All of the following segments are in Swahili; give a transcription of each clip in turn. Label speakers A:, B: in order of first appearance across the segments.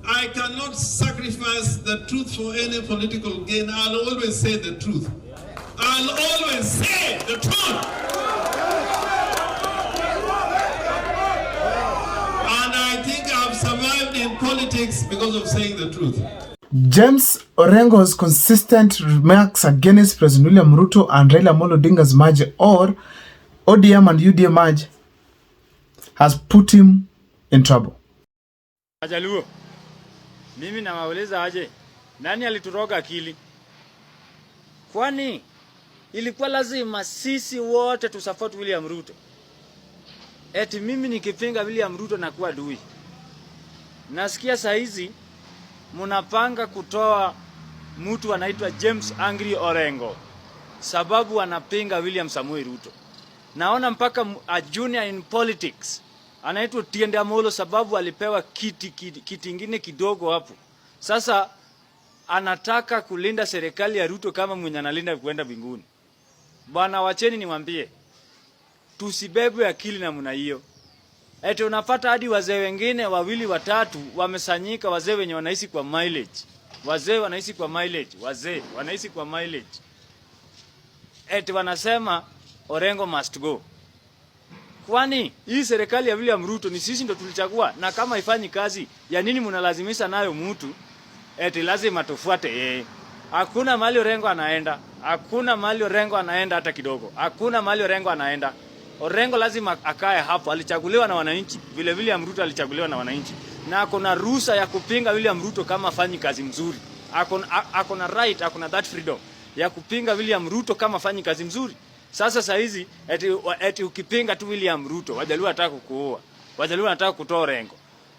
A: I cannot sacrifice the truth for any political gain. I'll always say the truth. I'll always say the truth. And I think I've survived in politics because of saying the truth.
B: James Orengo's consistent remarks against President William Ruto and Raila Odinga's merge or ODM and UDM merge has put him in trouble.
C: Ajaluo, mimi nawauliza aje, nani alituroga akili? Kwani ilikuwa lazima sisi wote tusupport William Ruto? Eti mimi nikipinga William Ruto na kuwa adui. Nasikia saa hizi munapanga kutoa mtu anaitwa James Orengo sababu anapinga William Samuel Ruto. Naona mpaka a junior in politics anaitwa Tiende Amolo sababu alipewa kiti ingine kidogo hapo. Sasa anataka kulinda serikali ya Ruto kama mwenye analinda kuenda mbinguni. Bwana, wacheni niwaambie, tusibebwe akili na mna hiyo. Eti unapata hadi wazee wengine wawili watatu wamesanyika, wazee wenye wanaishi kwa mileage. Wazee wanaishi kwa mileage, wazee wanaishi kwa mileage. Eti wanasema Orengo must go. Kwani hii serikali ya William Ruto ni sisi ndo tulichagua, na kama ifanyi kazi ya nini mnalazimisha nayo mtu? Eti lazima tufuate yeye. Hakuna mahali Orengo anaenda. Hakuna mahali Orengo anaenda hata kidogo. Hakuna mahali Orengo anaenda. Orengo lazima akae hapo. Alichaguliwa na wananchi. Vile William Ruto alichaguliwa na wananchi. Na akona ruhusa ya kupinga William Ruto kama afanyi kazi mzuri. Akona right, akona that freedom ya kupinga William Ruto kama afanyi kazi mzuri. Sasa hizi eti ukipinga tu William Ruto, Wajaluo wanataka kukuua. Wajaluo wanataka kutoa Orengo.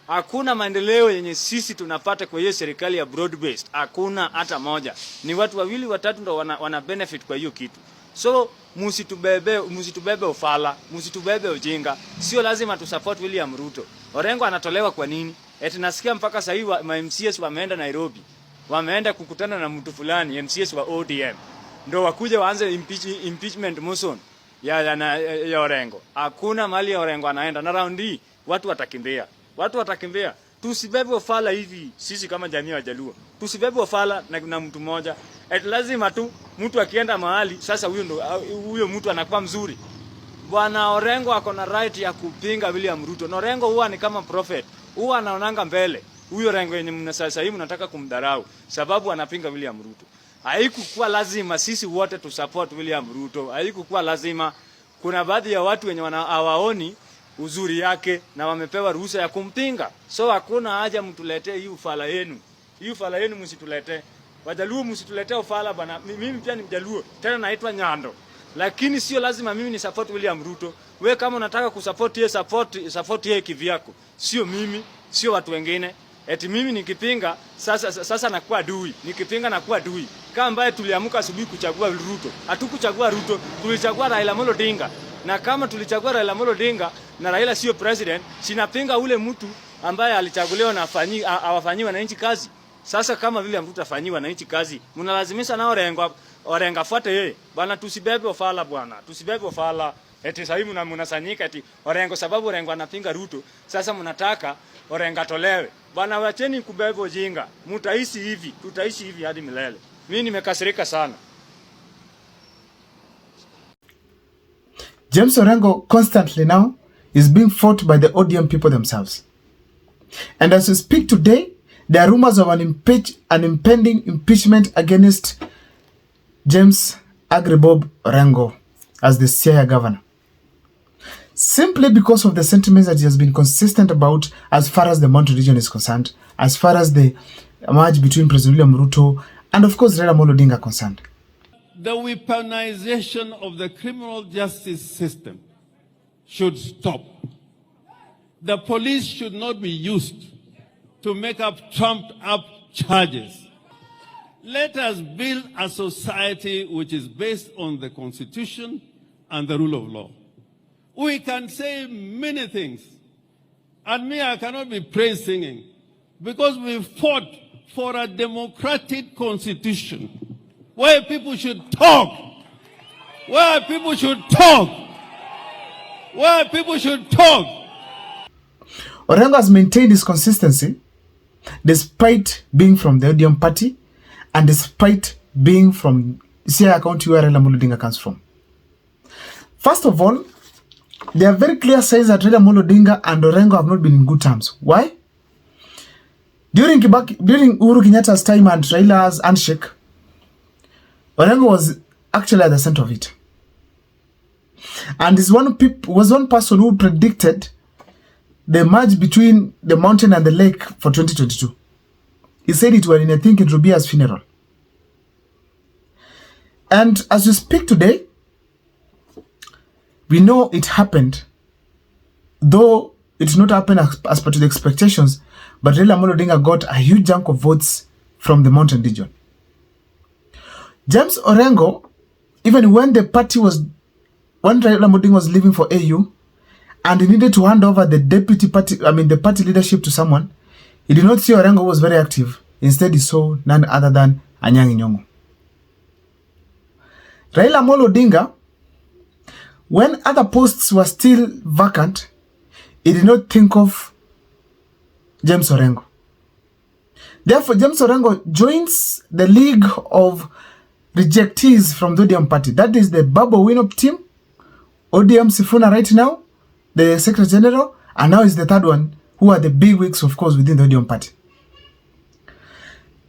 C: Hakuna maendeleo yenye sisi tunapata kwa hiyo serikali ya broad based. Hakuna hata moja. Ni watu wawili watatu ndo wana benefit kwa hiyo kitu. So musitubebe ufala, musitubebe ujinga. Sio lazima tusupport William Ruto. Orengo anatolewa kwa nini? Eti nasikia mpaka sasa hivi ma MCS wameenda Nairobi. Wameenda kukutana na mtu fulani, MCS wa ODM. Ndo wakuje waanze impeachment motion ya Orengo. Hakuna mali ya Orengo anaenda. Na round hii watu watakimbia. Watu watakimbia. Tusibebe ufala hivi sisi kama jamii ya Wajaluo. Tusibebe ufala na mtu mmoja. Eti lazima tu mtu akienda mahali sasa huyo mtu anakuwa mzuri. Bwana Orengo ako na right ya kupinga William Ruto. Na Orengo huwa ni kama prophet. Huwa anaonanga mbele. Huyo Orengo yenye sasa hivi mnataka kumdharau sababu anapinga William Ruto. Haikukuwa lazima sisi wote tusupport William Ruto. Haikukuwa lazima. Kuna baadhi ya watu wenye hawaoni uzuri yake na wamepewa ruhusa ya kumpinga. So hakuna haja mtuletee hii ufala yenu. Hii ufala yenu msituletee. Wajaluo msituletee ufala bana. Mimi pia ni Mjaluo. Tena naitwa Nyando. Lakini sio lazima mimi ni support William Ruto. Wewe kama unataka kusupport yeye, support yeye kivyako. Sio mimi, sio watu wengine. Eti mimi nikipinga sasa nakuwa adui. Nikipinga nakuwa adui. Kama ambaye tuliamuka asubuhi kuchagua Ruto. Hatukuchagua Ruto, tulichagua Raila Odinga. Na kama tulichagua Raila Odinga na Raila sio president, sinapinga ule mtu ambaye alichaguliwa na awafanyiwa wananchi kazi. Sasa kama vile mtu afanyiwa wananchi kazi, mnalazimisha na Orengo afuate yeye. Bwana, tusibebe ufala bwana. Tusibebe ufala. Eti sasa hivi mnasanyika eti Orengo sababu Orengo anapinga Ruto, sasa mnataka Orengo atolewe. Bwana, wacheni kubeba ujinga. Mtaishi hivi, tutaishi hivi hadi milele. Mimi nimekasirika sana.
B: James Orengo constantly now is being fought by the ODM people themselves. And as we speak today, there are rumors of an impending impeachment against James Orengo as the Siaya governor. Simply because of the sentiments that he has been consistent about as far as the Mount region is concerned, as far as the merge between President William Ruto and of course Raila Odinga are concerned.
D: The weaponization of the criminal justice system should stop. The police should not be used to make up trumped-up charges. Let us build a society which is based on the Constitution and the rule of law. We can say many things. And me, I cannot be praise singing because we fought for a democratic constitution where people should talk. Where people should talk. Where people should talk.
B: Orengo has maintained his consistency despite being from the ODM party and despite being from Siaya County where Raila Amolo Odinga comes from. First of all, there are very clear signs that Raila Amolo Odinga and Orengo have not been in good terms. Why? During Uhuru Kenyatta's time and Raila's handshake, Orengo was actually at the center of it. And was one person who predicted the merge between the mountain and the lake for 2022. He said it when I think it would be his funeral. And as we speak today, we know it happened, though it did not happen as per to the expectations, but Raila Amolo Odinga got a huge chunk of votes from the mountain region. James Orengo, even when the party was, when Raila Amolo Odinga was leaving for AU, and he needed to hand over the party leadership to someone, he did not see Orengo was very active. Instead, he saw none other than Anyang' Nyong'o. Raila Amolo Odinga, when other posts were still vacant, he did not think of James Orengo. Therefore, James Orengo joins the league of rejectees from the ODM party. That is the Babu Winop team, ODM Sifuna right now, the Secretary General, and now is the third one, who are the big wigs, of course, within the ODM party.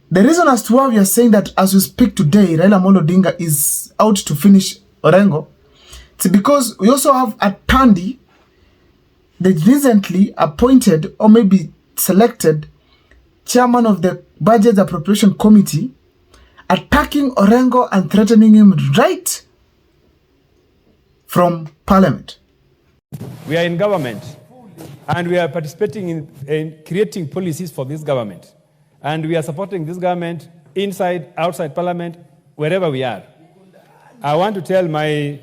B: The reason as to why we are saying that as we speak today, Raila Amolo Odinga is out to finish Orengo, it's because we also have a Tandi, the recently appointed or maybe selected chairman of the Budget Appropriation Committee, attacking Orengo and threatening him right from Parliament.
E: We are in government and we are participating in creating policies for this government. And we are supporting this government inside, outside Parliament, wherever we are. I want to tell my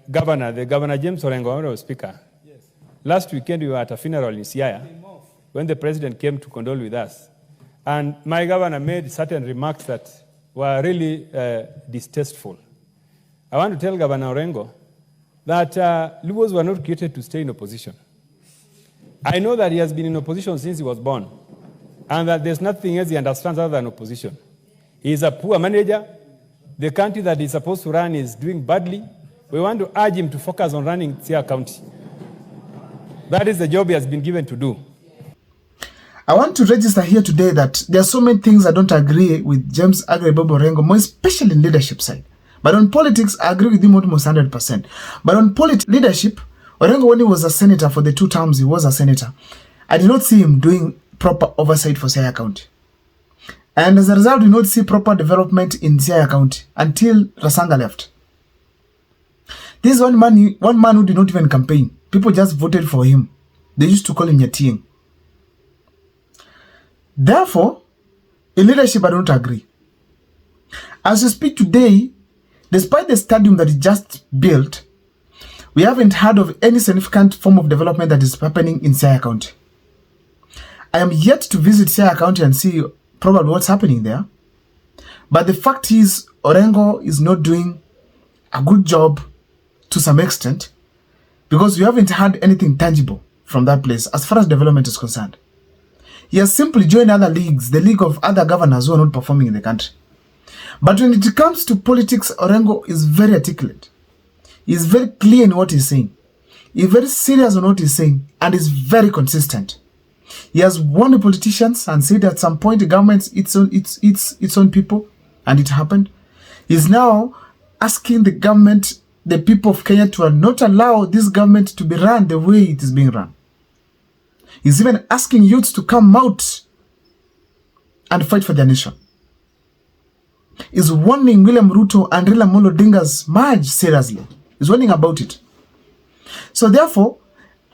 E: governor, the Governor James Orengo, Honorable Speaker, yes. Last weekend we were at a funeral in Siaya when the president came to condole with us. And my governor made certain remarks that were really distasteful. I want to tell Governor Orengo that Lugos were not created to stay in opposition. I know that he has been in opposition since he was born, and that there's nothing else he understands other than opposition. He is a poor manager. The country that he's supposed to run is doing badly. We want to urge him to focus on running Siaya County. That is the job he has been given to do.
B: I want to register here today that there are so many things I don't agree with James Bobo Orengo, more especially in leadership side. But on politics, I agree with him almost 100%. But on leadership, Orengo, when he was a senator for the 2 terms, he was a senator. I did not see him doing proper oversight for Siaya County. And as a result, we did not see proper development in Siaya County until Rasanga left. This is one man who did not even campaign. People just voted for him. They used to call him Nyatieng. Therefore, in leadership, I don't agree. As we speak today, despite the stadium that is just built, we haven't heard of any significant form of development that is happening in Siaya County. I am yet to visit Siaya County and see probably what's happening there. But the fact is, Orengo is not doing a good job to some extent because we haven't had anything tangible from that place as far as development is concerned. He has simply joined other leagues, the league of other governors who are not performing in the country. But when it comes to politics, Orengo is very articulate. He is very clear in what he's saying. He is very serious on what he's saying and is very consistent. He has warned the politicians and said at some point the government its own people, and it happened. He is now asking the government, the people of Kenya, to not allow this government to be run the way it is being run. He's even asking youths to come out and fight for their nation. He's warning William Ruto and Raila Amolo Odinga's merge seriously. He's warning about it. So therefore,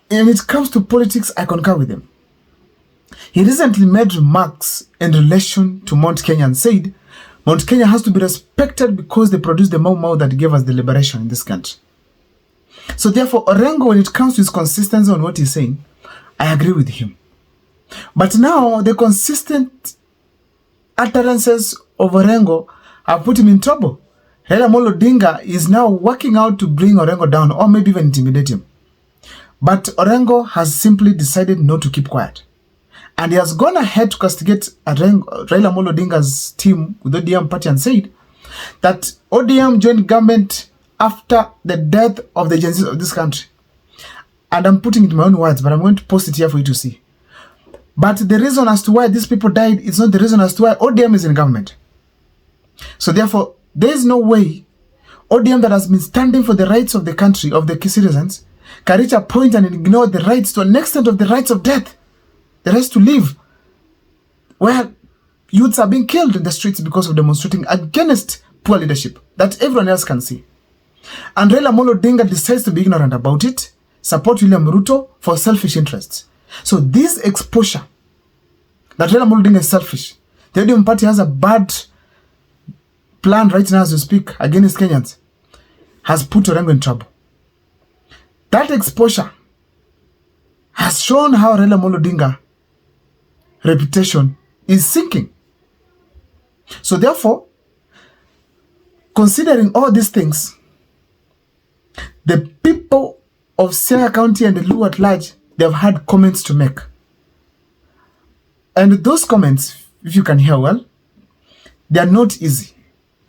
B: when it comes to politics, I concur with him. He recently made remarks in relation to Mount Kenya and said, Mount Kenya has to be respected because they produced the Mau Mau that gave us the liberation in this country. So therefore, Orengo, when it comes to his consistency on what he's saying, I agree with him. But now, the consistent utterances of Orengo have put him in trouble. Raila Amolo Odinga is now working out to bring Orengo down or maybe even intimidate him. But Orengo has simply decided not to keep quiet. And he has gone ahead to castigate Raila Amolo Odinga's team with ODM party and said that ODM joined government after the death of the agencies of this country. And I'm putting it in my own words, but I'm going to post it here for you to see. But the reason as to why these people died is not the reason as to why ODM is in government. So therefore, there is no way ODM that has been standing for the rights of the country, of the citizens, can reach a point and ignore the rights to an extent of the rights of death, the rights to live, where youths are being killed in the streets because of demonstrating against poor leadership that everyone else can see. And Raila Amolo Odinga decides to be ignorant about it, support William Ruto for selfish interests. So this exposure that Raila Amolo Odinga is selfish, the ODM party has a bad plan right now as we speak against Kenyans, has put Orengo in trouble. That exposure has shown how Raila Amolo Odinga reputation is sinking. So therefore, considering all these things, the people of Siaya County and the Luo at large, they have had comments to make. And those comments, if you can hear well, they are not easy.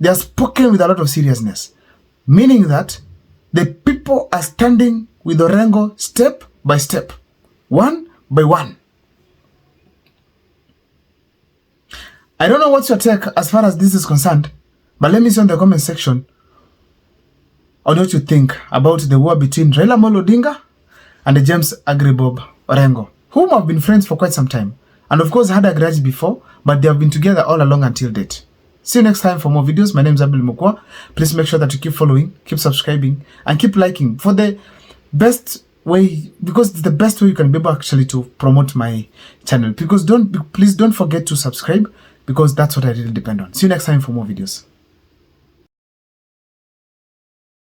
B: They are spoken with a lot of seriousness, meaning that the people are standing with Orengo step by step, one by one. I don't know what's your take as far as this is concerned, but let me see in the comment section on what you think about the war between Raila Amolo Odinga and the James Orengo, whom have been friends for quite some time, and of course had a grudge before, but they have been together all along until date. See you next time for more videos. My name is Abel Mukwa. Please make sure that you keep following, keep subscribing, and keep liking for the best way, because it's the best way you can be able actually to promote my channel. Because please don't forget to subscribe, because that's what I really depend on. See you next time for more videos.